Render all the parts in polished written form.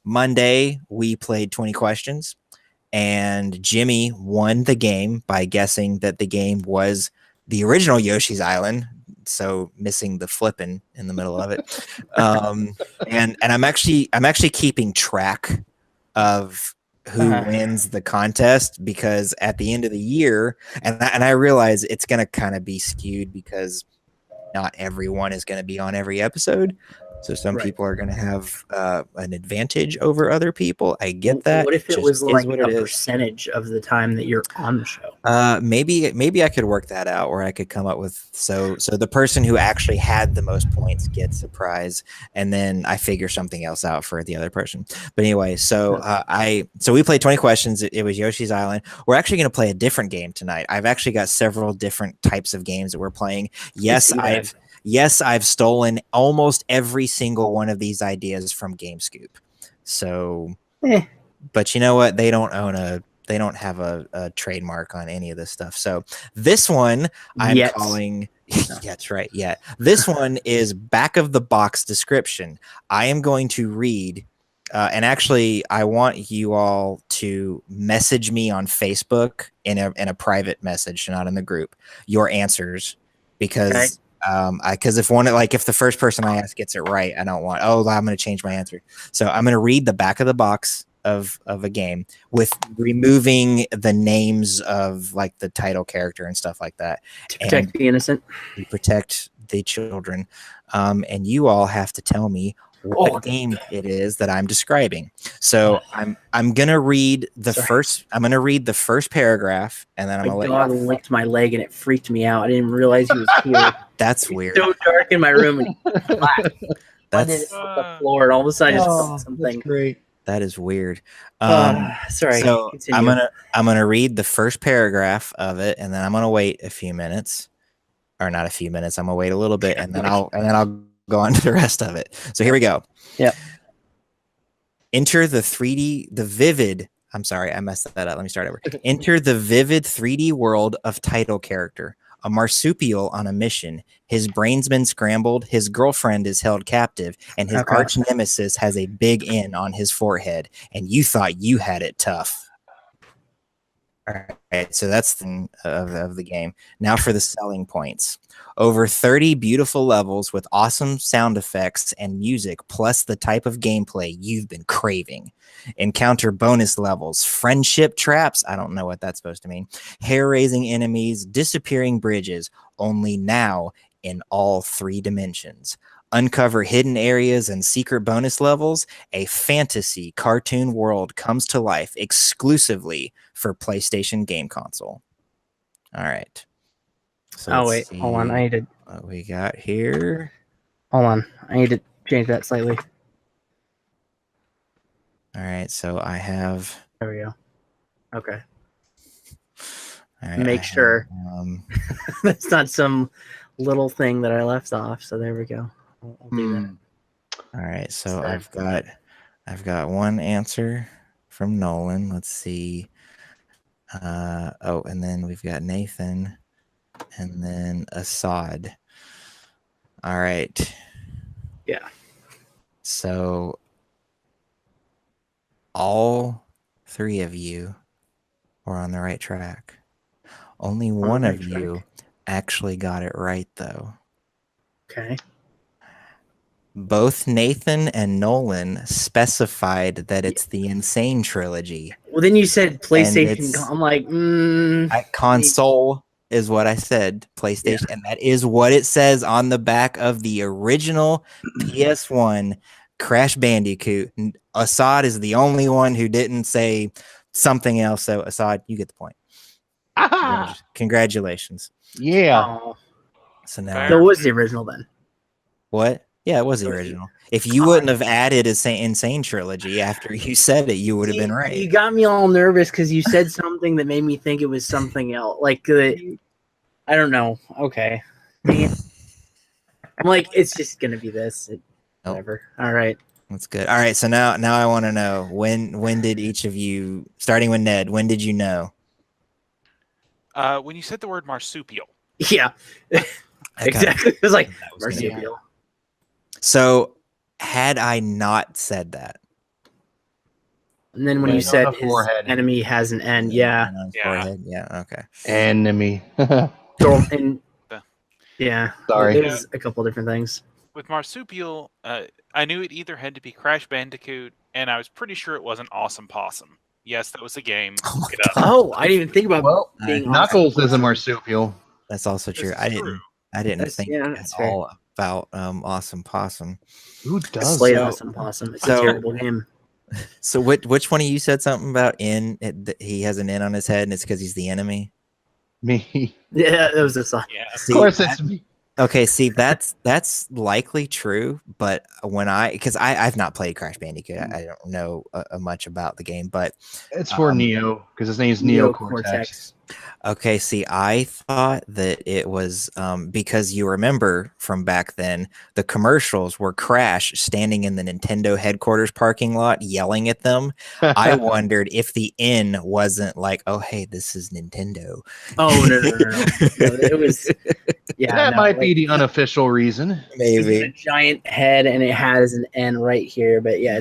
Monday, we played 20 questions, and Jimmy won the game by guessing that the game was the original Yoshi's Island, so missing the flipping in the middle of it. And I'm actually keeping track of who wins the contest, because at the end of the year, and I realize it's going to kind of be skewed because not everyone is going to be on every episode. So some people are going to have an advantage over other people. I get that. What if it was like a percentage of the time that you're on the show? Maybe I could work that out, or I could come up with so the person who actually had the most points gets a prize, and then I figure something else out for the other person. But anyway, so we played 20 questions. It was Yoshi's Island. We're actually going to play a different game tonight. I've actually got several different types of games that we're playing. Yes, I've stolen almost every single one of these ideas from GameScoop. So, but you know what? They don't have a trademark on any of this stuff. So this one I'm calling. That's right. Yeah. This one is back of the box description. I am going to read, and actually I want you all to message me on Facebook in a private message, not in the group, your answers, because if the first person I ask gets it right, I don't want, I'm going to change my answer. So I'm going to read the back of the box of a game with removing the names of like the title character and stuff like that. To protect the innocent. To protect the children. And you all have to tell me what game it is that I'm describing. So I'm gonna read the first paragraph, and then I'm gonna let you licked my leg and it freaked me out. I didn't realize he was here. That's weird. So dark in my room, and that's the floor, and all of a sudden just something. That's great. That is weird. Sorry. So continue. I'm gonna read the first paragraph of it, and then I'm gonna wait a few minutes, or not a few minutes. I'm gonna wait a little bit, and then I'll go on to the rest of it. So here we go. Yeah. Enter the vivid. I'm sorry, I messed that up. Let me start over. Enter the vivid 3D world of title character. A marsupial on a mission. His brain's been scrambled. His girlfriend is held captive, and his arch nemesis has a big N on his forehead. And you thought you had it tough. All right, so that's the of the game. Now for the selling points. Over 30 beautiful levels with awesome sound effects and music, plus the type of gameplay you've been craving. Encounter bonus levels, friendship traps, I don't know what that's supposed to mean, hair-raising enemies, disappearing bridges, only now in all 3 dimensions. Uncover hidden areas and secret bonus levels. A fantasy cartoon world comes to life exclusively for PlayStation game console. All right. So wait, hold on. I need to. What we got here? Hold on. I need to change that slightly. All right. So I have. There we go. Okay. All right, Make sure that's not some little thing that I left off. So there we go. I'll do that. All right. So I've got one answer from Nolan. Let's see. And then we've got Nathan. And then Assad. All right. Yeah. So all 3 of you were on the right track. Only one of you actually got it right, though. Okay. Both Nathan and Nolan specified that it's the Insane trilogy. Well, then you said PlayStation. I'm like, console is what I said, PlayStation, and that is what it says on the back of the original PS1 Crash Bandicoot. Assad is the only one who didn't say something else, so Assad, you get the point. Congratulations. Yeah. So now that was the original then. What? Yeah, it was the original. If you wouldn't have added Insane trilogy after you said it, you would have been right. You got me all nervous because you said something that made me think it was something else. Like, I don't know. Okay. I'm like, it's just going to be this. Whatever. All right. That's good. All right. So now I want to know, when did each of you, starting with Ned, when did you know? When you said the word marsupial. Yeah. Exactly. It was like, marsupial. So had I not said that, And then when Yeah, you said on the his forehead. enemy has an N, yeah. On his Yeah. forehead. Yeah. Okay. Enemy. So, and yeah, Sorry. there's a couple different things. With Marsupial, I knew it either had to be Crash Bandicoot, and I was pretty sure it wasn't Awesome Possum. Yes, that was a game. Oh my Look it up. God. Oh, I didn't even think about Well, being Knuckles awesome. is a marsupial. That's also This true. is I true. didn't That's- think yeah, at that's fair. all about Awesome Possum. Who does Slay that? Awesome Possum. It's so- a terrible game. So which one of you said something about he has an N on his head and it's because he's the enemy? Me. Yeah, that was a song. Yeah. Of See, course, it's me. okay, see that's likely true, but because I've not played Crash Bandicoot, I don't know much about the game, but It's for Neo because his name's Neocortex. okay, see, I thought that it was because you remember from back then, the commercials were Crash standing in the Nintendo headquarters parking lot yelling at them. I wondered if the N wasn't like, oh, hey, this is Nintendo. Oh, no. It was, yeah. That might be the unofficial reason. It's a Maybe. giant head and it has an N right here, but yeah,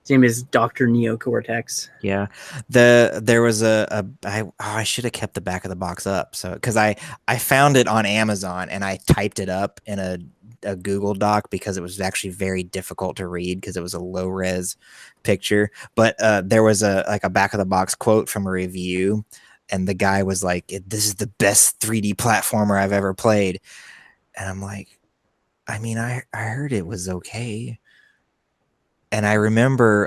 same as Dr. Neocortex. Yeah, there was I should have kept the back of the box up, so because I found it on Amazon and I typed it up in a Google Doc because it was actually very difficult to read because it was a low res picture. But there was a back of the box quote from a review, and the guy was like, "This is the best 3D platformer I've ever played," and I'm like, I mean, I heard it was okay. And I remember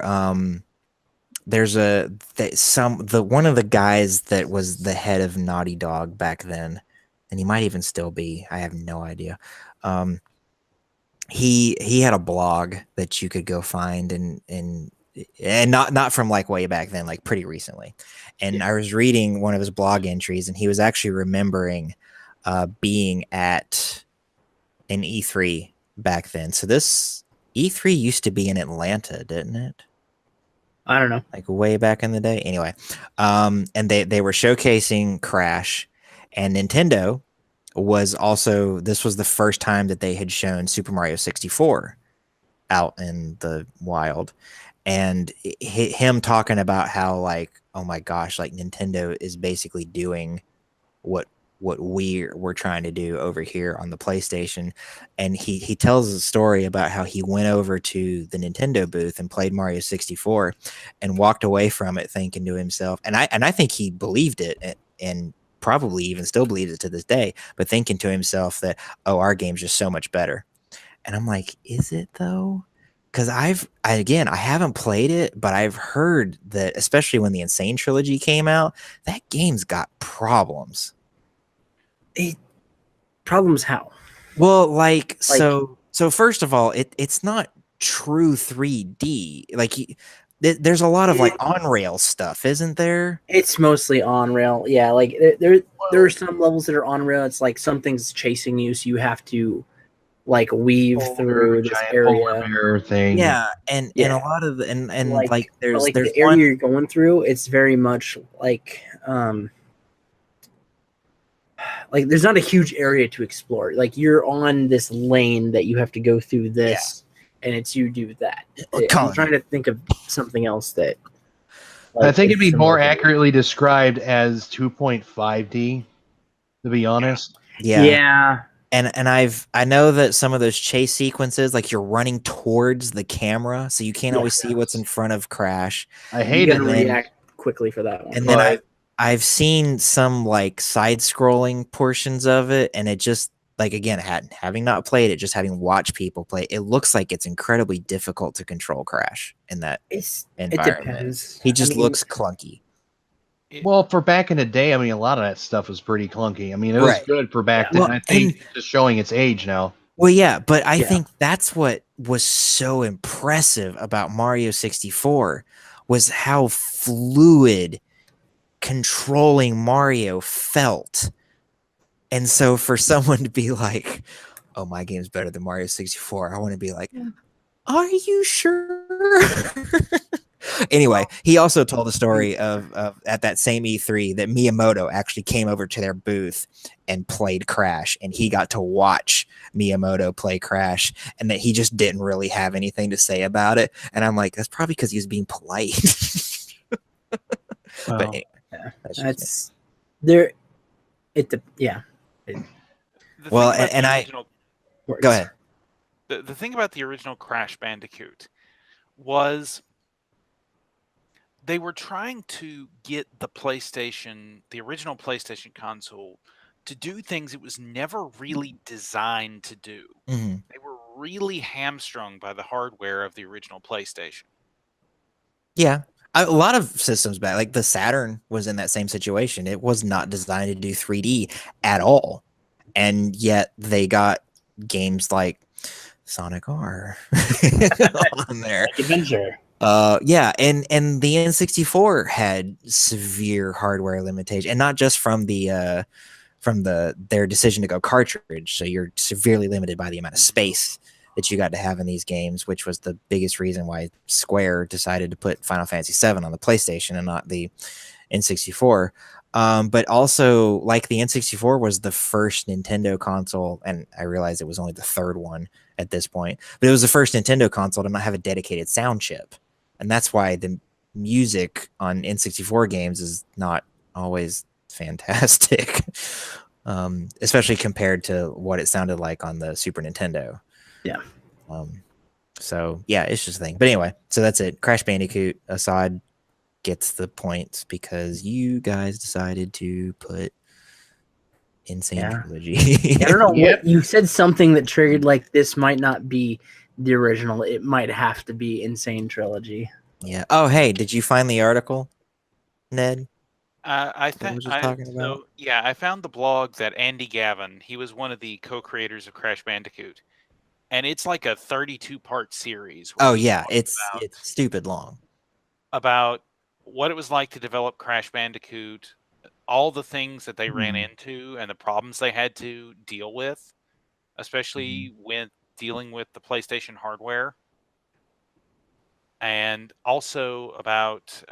there's one of the guys that was the head of Naughty Dog back then, and he might even still be. I have no idea. He had a blog that you could go find and not from like way back then, like pretty recently. And I was reading one of his blog entries, and he was actually remembering being at an E3 back then. So this E3 used to be in Atlanta, didn't it? I don't know. Like way back in the day. Anyway, and they were showcasing Crash, and Nintendo was also, this was the first time that they had shown Super Mario 64 out in the wild. And him talking about how like, oh my gosh, like Nintendo is basically doing what we're trying to do over here on the PlayStation. And he tells a story about how he went over to the Nintendo booth and played Mario 64 and walked away from it thinking to himself, and I think he believed it and probably even still believes it to this day, but thinking to himself that, oh, our game's just so much better. And I'm like, is it though? Because I haven't played it, but I've heard that, especially when the Insane trilogy came out, that game's got problems. Problems how? Well, like so first of all, it's not true 3D. Like there's a lot of like on rail stuff, isn't there? It's mostly on rail. Yeah, like there are some levels that are on rail. It's like something's chasing you, so you have to like weave through this area thing. Yeah, and a lot of and like there's the area you're going through. It's very much like there's not a huge area to explore. Like you're on this lane that you have to go through this, and it's you do that. I'm trying to think of something else that. I think it'd be more accurately described as 2.5D, to be honest. Yeah. And I know that some of those chase sequences, like you're running towards the camera, so you can't always see what's in front of Crash. I hate it. React quickly for that one. And then I've seen some like side-scrolling portions of it, and it just like, again, having not played it, just having watched people play, it looks like it's incredibly difficult to control Crash in that environment. It depends. He just looks clunky. Well, for back in the day, I mean, a lot of that stuff was pretty clunky. I mean, it was good for back then. I think it's just showing its age now. Well, yeah, but I think that's what was so impressive about Mario 64 was how fluid controlling Mario felt. And so for someone to be like, oh, my game's better than Mario 64, I want to be like, are you sure? Anyway, he also told the story of at that same E3 that Miyamoto actually came over to their booth and played Crash, and he got to watch Miyamoto play Crash, and that he just didn't really have anything to say about it. And I'm like, that's probably because he was being polite. Well, but anyway, yeah, that's there. Yeah. Well, and I go ahead. The thing about the original Crash Bandicoot was they were trying to get the original PlayStation console, to do things it was never really designed to do. Mm-hmm. They were really hamstrung by the hardware of the original PlayStation. Yeah. A lot of systems back, like the Saturn was in that same situation. It was not designed to do 3D at all. And yet they got games like Sonic R on there. Adventure. Yeah, and the N64 had severe hardware limitation, and not just from their decision to go cartridge. So you're severely limited by the amount of space that you got to have in these games, which was the biggest reason why Square decided to put Final Fantasy VII on the PlayStation and not the N64. But also, like, the N64 was the first Nintendo console, and I realize it was only the third one at this point, but it was the first Nintendo console to not have a dedicated sound chip. And that's why the music on N64 games is not always fantastic, especially compared to what it sounded like on the Super Nintendo. Yeah. So, yeah, it's just a thing. But anyway, so that's it. Crash Bandicoot, Assad gets the points because you guys decided to put Insane Trilogy. I don't know. What, you said something that triggered, like, this might not be the original. It might have to be Insane Trilogy. Yeah. Oh, hey, did you find the article, Ned? I found the blog that Andy Gavin, he was one of the co-creators of Crash Bandicoot, and it's like a 32-part series. Oh yeah, it's stupid long. About what it was like to develop Crash Bandicoot, all the things that they ran into, and the problems they had to deal with, especially with dealing with the PlayStation hardware, and also about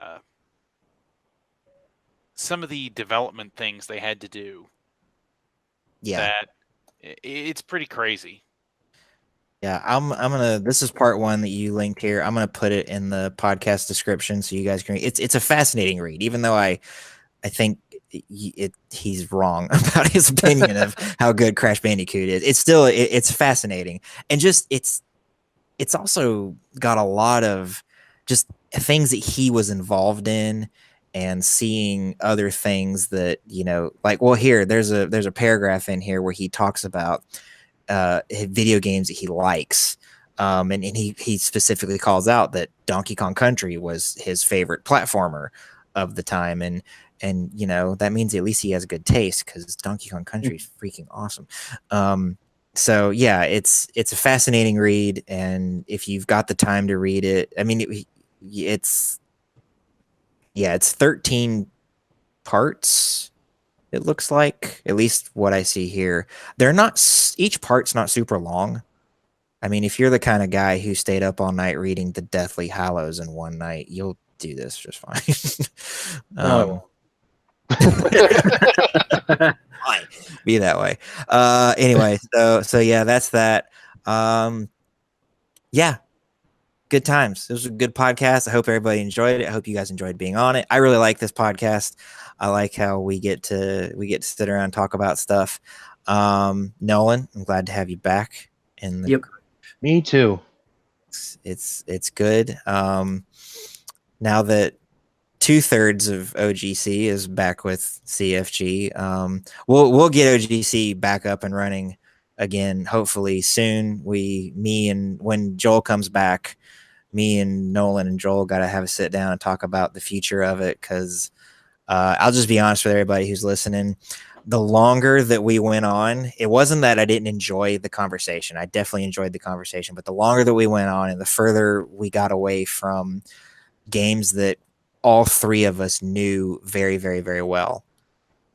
some of the development things they had to do. Yeah, that it's pretty crazy. Yeah, I'm gonna. This is part one that you linked here. I'm gonna put it in the podcast description so you guys can. It's a fascinating read, even though I think he's wrong about his opinion of how good Crash Bandicoot is. It's still it's fascinating, and just it's also got a lot of just things that he was involved in, and seeing other things that, you know, like, well, here there's a paragraph in here where he talks about video games that he likes, and he specifically calls out that Donkey Kong Country was his favorite platformer of the time, and you know, that means at least he has good taste, because Donkey Kong Country is freaking awesome. So yeah, it's a fascinating read, and if you've got the time to read it, I mean, it's 13 parts. It looks like, at least what I see here. They're not, each part's not super long. I mean, if you're the kind of guy who stayed up all night reading the Deathly Hallows in one night, you'll do this just fine. Fine. Be that way. Anyway, so yeah, that's that. Yeah. Good times. It was a good podcast. I hope everybody enjoyed it. I hope you guys enjoyed being on it. I really like this podcast. I like how we get to sit around and talk about stuff. Nolan, I'm glad to have you back in the group. Me too. It's good. Now that 2/3 of OGC is back with CFG, we'll get OGC back up and running again, hopefully soon. When Joel comes back, me and Nolan and Joel got to have a sit down and talk about the future of it, because I'll just be honest with everybody who's listening. The longer that we went on, it wasn't that I didn't enjoy the conversation. I definitely enjoyed the conversation, but the longer that we went on and the further we got away from games that all three of us knew very, very, very well.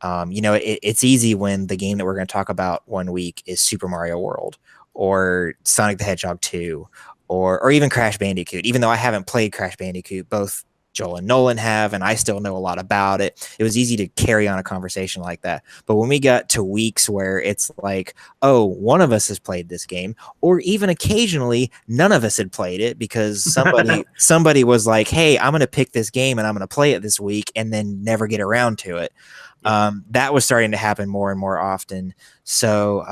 You know, it's easy when the game that we're going to talk about one week is Super Mario World or Sonic the Hedgehog 2 or even Crash Bandicoot. Even though I haven't played Crash Bandicoot, both Joel and Nolan have, and I still know a lot about it. It was easy to carry on a conversation like that. But when we got to weeks where it's like, oh, one of us has played this game, or even occasionally none of us had played it because somebody was like, hey, I'm going to pick this game and I'm going to play it this week, and then never get around to it. That was starting to happen more and more often. So,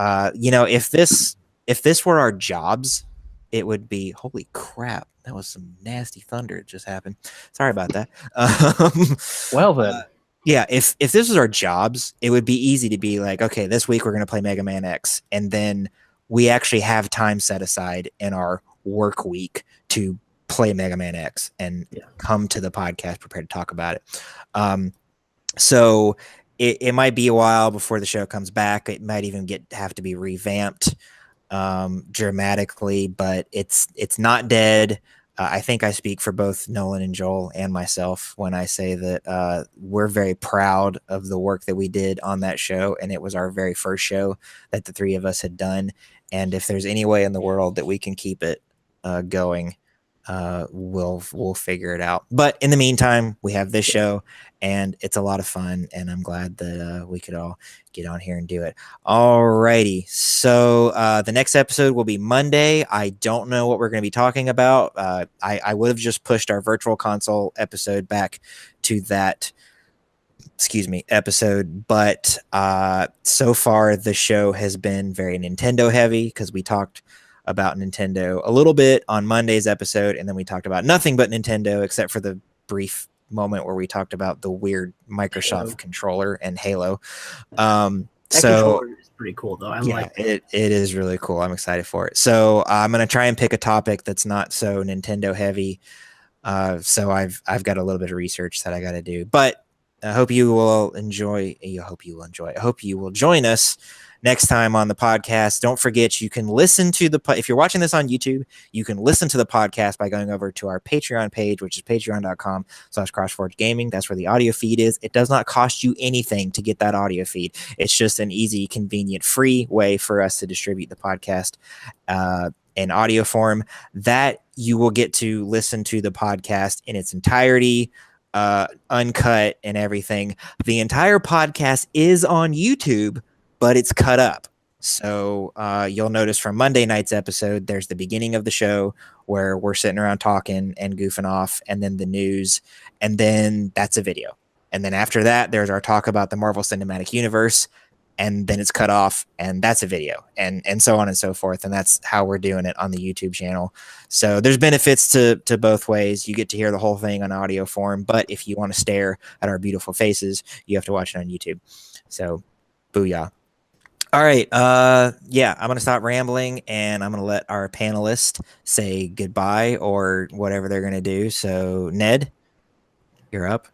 if this were our jobs, it would be, holy crap, that was some nasty thunder that just happened. Sorry about that. Well then. Yeah, if this was our jobs, it would be easy to be like, okay, this week we're going to play Mega Man X, and then we actually have time set aside in our work week to play Mega Man X and come to the podcast prepared to talk about it. So it might be a while before the show comes back. It might even have to be revamped dramatically, but it's not dead. I think I speak for both Nolan and Joel and myself when I say that we're very proud of the work that we did on that show, and it was our very first show that the three of us had done. And if there's any way in the world that we can keep it going, we'll figure it out. But in the meantime, we have this show, and it's a lot of fun, and I'm glad that we could all get on here and do it. Alrighty, so the next episode will be Monday. I don't know what we're going to be talking about. I would have just pushed our virtual console episode back to that episode, but so far the show has been very Nintendo heavy because we talked about Nintendo a little bit on Monday's episode, and then we talked about nothing but Nintendo except for the brief moment where we talked about the weird Microsoft controller and Halo. That controller is pretty cool though. I like it. It is really cool. I'm excited for it. So I'm going to try and pick a topic that's not so Nintendo heavy. So I've got a little bit of research that I got to do, but I hope you will enjoy. I hope you will join us next time on the podcast. Don't forget, you can listen to if you're watching this on YouTube, you can listen to the podcast by going over to our Patreon page, which is patreon.com/CrossForgeGaming. That's where the audio feed is. It does not cost you anything to get that audio feed. It's just an easy, convenient, free way for us to distribute the podcast in audio form, that you will get to listen to the podcast in its entirety, uncut and everything. The entire podcast is on YouTube, but it's cut up. So you'll notice from Monday night's episode, there's the beginning of the show where we're sitting around talking and goofing off, and then the news, and then that's a video. And then after that, there's our talk about the Marvel Cinematic Universe, and then it's cut off, and that's a video, and so on and so forth. And that's how we're doing it on the YouTube channel. So there's benefits to both ways. You get to hear the whole thing on audio form, but if you want to stare at our beautiful faces, you have to watch it on YouTube. So booyah. All right. I'm going to stop rambling, and I'm going to let our panelists say goodbye or whatever they're going to do. So Ned, you're up.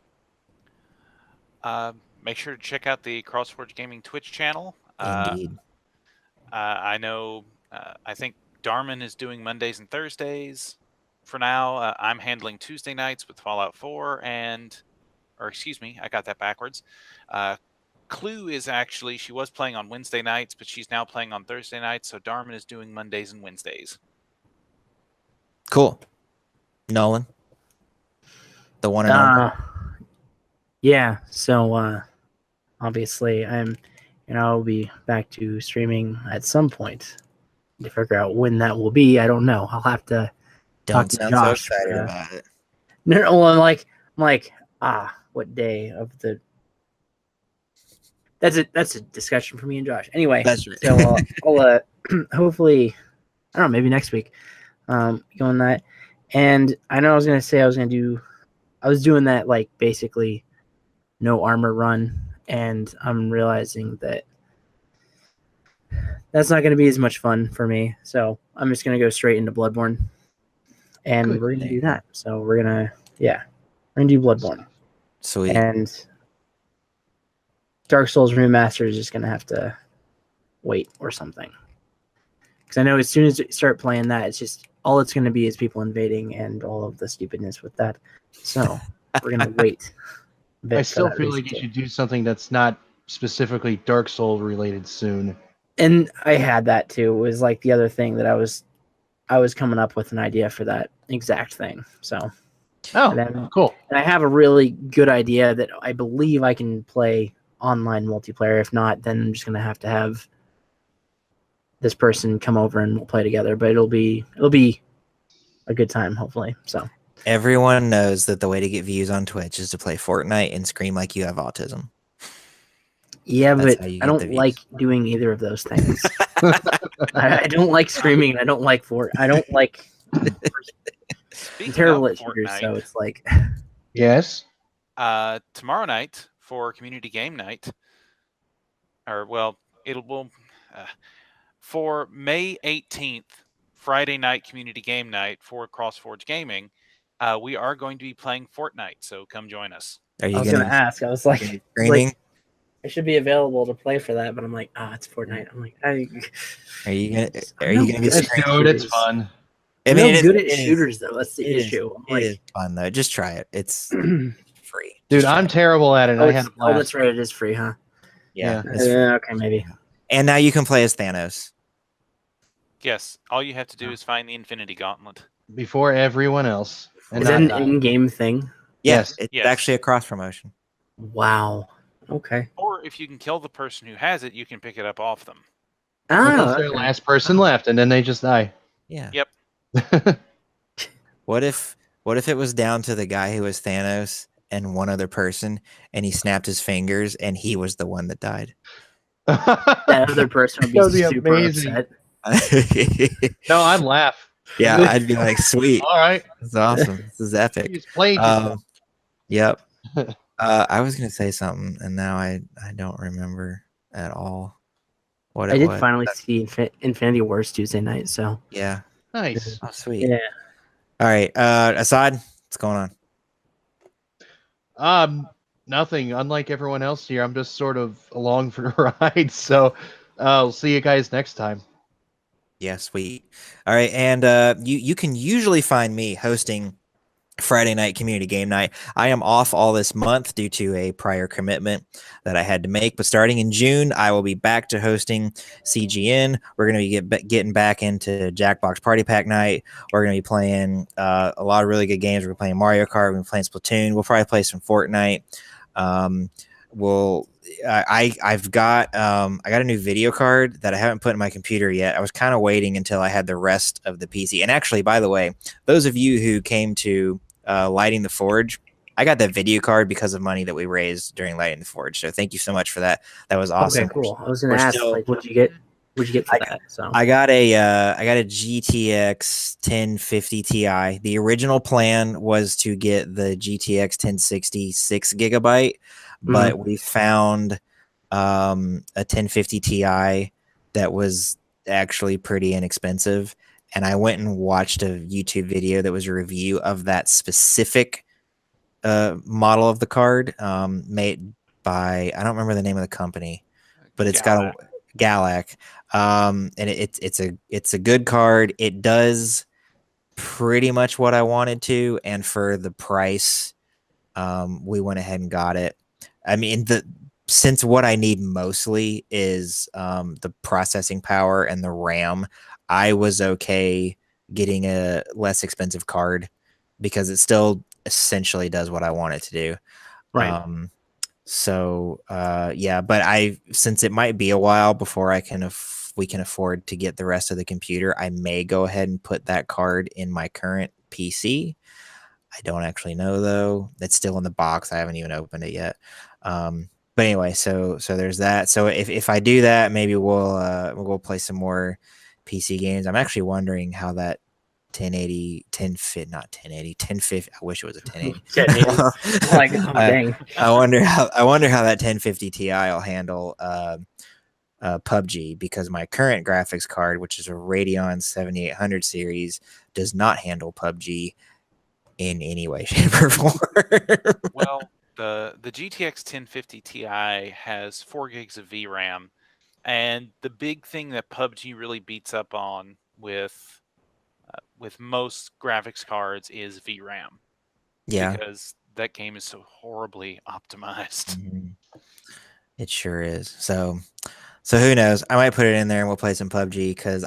Make sure to check out the CrossForge Gaming Twitch channel. Indeed. I know, I think Darman is doing Mondays and Thursdays for now. I'm handling Tuesday nights with Fallout 4 I got that backwards. Clue is actually, she was playing on Wednesday nights, but she's now playing on Thursday nights. So Darman is doing Mondays and Wednesdays. Cool. Nolan, the one and only. Yeah. So obviously, I'll be back to streaming at some point. To figure out when that will be, I don't know. I'll have to talk to Josh. So excited about it. No, I'm like, what day of the? That's a discussion for me and Josh. Anyway, that's right. So I'll hopefully, I don't know, maybe next week, go on that. And I know I was doing that like basically no armor run, and I'm realizing that that's not going to be as much fun for me. So I'm just going to go straight into Bloodborne, and we're going to do that. So we're going to do Bloodborne. Sweet. And Dark Souls Remastered is just going to have to wait or something. Because I know as soon as you start playing that, it's just all it's going to be is people invading and all of the stupidness with that. So we're going to wait. I still feel like you should do something that's not specifically Dark Souls related soon. And I had that too. It was like the other thing that I was coming up with an idea for that exact thing. So Oh, cool. And I have a really good idea that I believe I can play online multiplayer. If not, then I'm just gonna have to have this person come over and we'll play together. But it'll be a good time, hopefully. So Everyone knows that the way to get views on Twitch is to play Fortnite and scream like you have autism. yeah, That's but how you I get the don't views. like doing either of those things. I don't like screaming. I don't like I don't like. I'm Speaking terrible of at shooters, Fortnite, so it's like Yes. tomorrow night for community game night, or well, for May 18th, Friday night community game night for CrossForge Gaming, we are going to be playing Fortnite. So come join us. Are I you was gonna gonna ask. I was like, screaming? I should be available to play for that, but I'm like, it's Fortnite. I'm like, Are you gonna be Let's screaming? do it. It's fun. I I'm mean, not good at it is- shooters though. That's the it is- issue. I'm It like, is fun though. Just try it. It's free. Dude, Just try I'm it. terrible at it. I had a blast. that's right. It is free, huh? Yeah. Yeah. It's free. Okay, maybe. And now you can play as Thanos. Yes, all you have to do is find the Infinity Gauntlet. Before everyone else. And Is that not an die. in-game thing? Yes, Yes. it's Yes. actually a cross promotion. Wow. Okay. Or if you can kill the person who has it, you can pick it up off them. Unless they're okay. the last person left, and then they just die. Yeah. Yep. What if it was down to the guy who was Thanos and one other person, and he snapped his fingers and he was the one that died? That other person would be, That'd be super amazing. upset. No, I'd laugh. Yeah, I'd be like, sweet. All right. This is awesome. This is epic. He's played yourself. Yep. I was gonna say something, and now I don't remember at all what it I did was. finally see Infinity Wars Tuesday night, so Nice. Oh, sweet. yeah. All right, Assad, what's going on? Nothing. Unlike everyone else here, I'm just sort of along for the ride. So I'll see you guys next time. Yeah, sweet. All right, and you can usually find me hosting Friday night community game night. I am off all this month due to a prior commitment that I had to make, but starting in June, I will be back to hosting CGN. We're going to be getting back into Jackbox Party Pack night. We're going to be playing a lot of really good games. We're playing Mario Kart. We're playing Splatoon. We'll probably play some Fortnite. I've got a new video card that I haven't put in my computer yet. I was kind of waiting until I had the rest of the PC. And actually, by the way, those of you who came to Lighting the Forge, I got that video card because of money that we raised during Lighting the Forge. So thank you so much for that. That was awesome. Okay, cool. I was gonna ask, like, what'd you get? What'd you get for that? So I got a GTX 1050 Ti. The original plan was to get the GTX 1060 6GB, but we found a 1050 Ti that was actually pretty inexpensive. And I went and watched a YouTube video that was a review of that specific model of the card, made by, I don't remember the name of the company, but it's got a Galac. And it's a good card. It does pretty much what I wanted to, and for the price, we went ahead and got it. I mean, since what I need mostly is the processing power and the RAM, I was okay getting a less expensive card because it still essentially does what I want it to do. right. Yeah, but since it might be a while before we can afford to get the rest of the computer, I may go ahead and put that card in my current PC. I don't actually know though. It's still in the box. I haven't even opened it yet. But anyway, so there's that. So if I do that, maybe we'll go play some more PC games. I'm actually wondering how that 1080, 1050. I wish it was a 1080. Like, dang. I wonder how that 1050 Ti will handle PUBG, because my current graphics card, which is a Radeon 7800 series, does not handle PUBG in any way, shape, or form. Well, the GTX 1050 Ti has 4 gigs of VRAM, and the big thing that PUBG really beats up on with most graphics cards is VRAM. Yeah, because that game is so horribly optimized. It sure is. So who knows? I might put it in there and we'll play some PUBG, because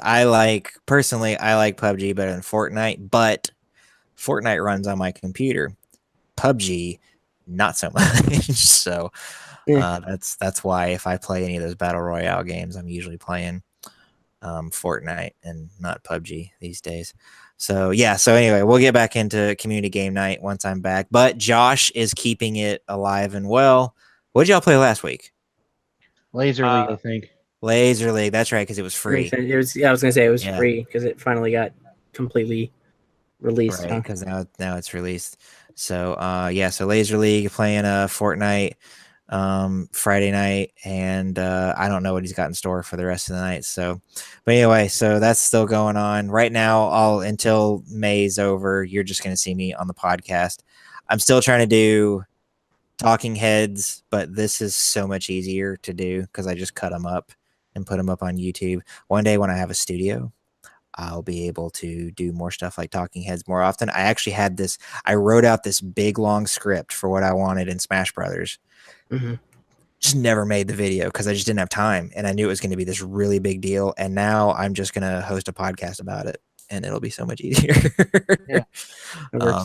personally I like PUBG better than Fortnite, but Fortnite runs on my computer. PUBG, not so much. So that's why if I play any of those battle royale games, I'm usually playing Fortnite and not PUBG these days. So yeah. So anyway, we'll get back into community game night once I'm back. But Josh is keeping it alive and well. What did y'all play last week? Laser League, I think. Laser League. That's right, because it was free. It was. Yeah, I was gonna say it was free because it finally got completely released. Right, because now it's released. So yeah, so Laser League playing Fortnite Friday night, and I don't know what he's got in store for the rest of the night. So, but anyway, so that's still going on right now. All until May's over, you're just gonna see me on the podcast. I'm still trying to do talking heads, but this is so much easier to do because I just cut them up and put them up on YouTube. One day when I have a studio, I'll be able to do more stuff like talking heads more often. I actually had this, I wrote out this big long script for what I wanted in Smash Brothers. Mm-hmm. Just never made the video because I just didn't have time. And I knew it was going to be this really big deal. And now I'm just going to host a podcast about it and it'll be so much easier. Yeah.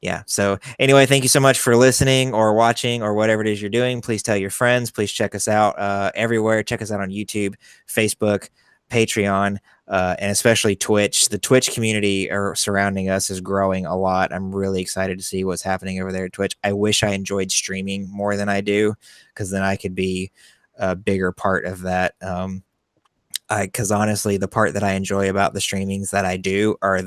Yeah. So anyway, thank you so much for listening or watching or whatever it is you're doing. Please tell your friends. Please check us out everywhere. Check us out on YouTube, Facebook, Patreon, and especially Twitch. The Twitch community surrounding us is growing a lot. I'm really excited to see what's happening over there at Twitch. I wish I enjoyed streaming more than I do because then I could be a bigger part of that. Because honestly, the part that I enjoy about the streamings that I do are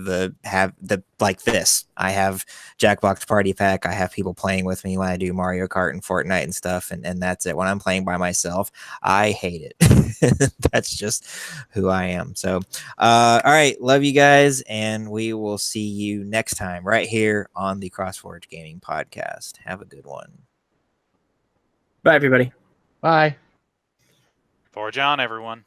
like this. I have Jackbox Party Pack. I have people playing with me when I do Mario Kart and Fortnite and stuff, and that's it. When I'm playing by myself, I hate it. That's just who I am. So, all right, love you guys, and we will see you next time right here on the CrossForge Gaming Podcast. Have a good one. Bye, everybody. Bye. Forge on, everyone.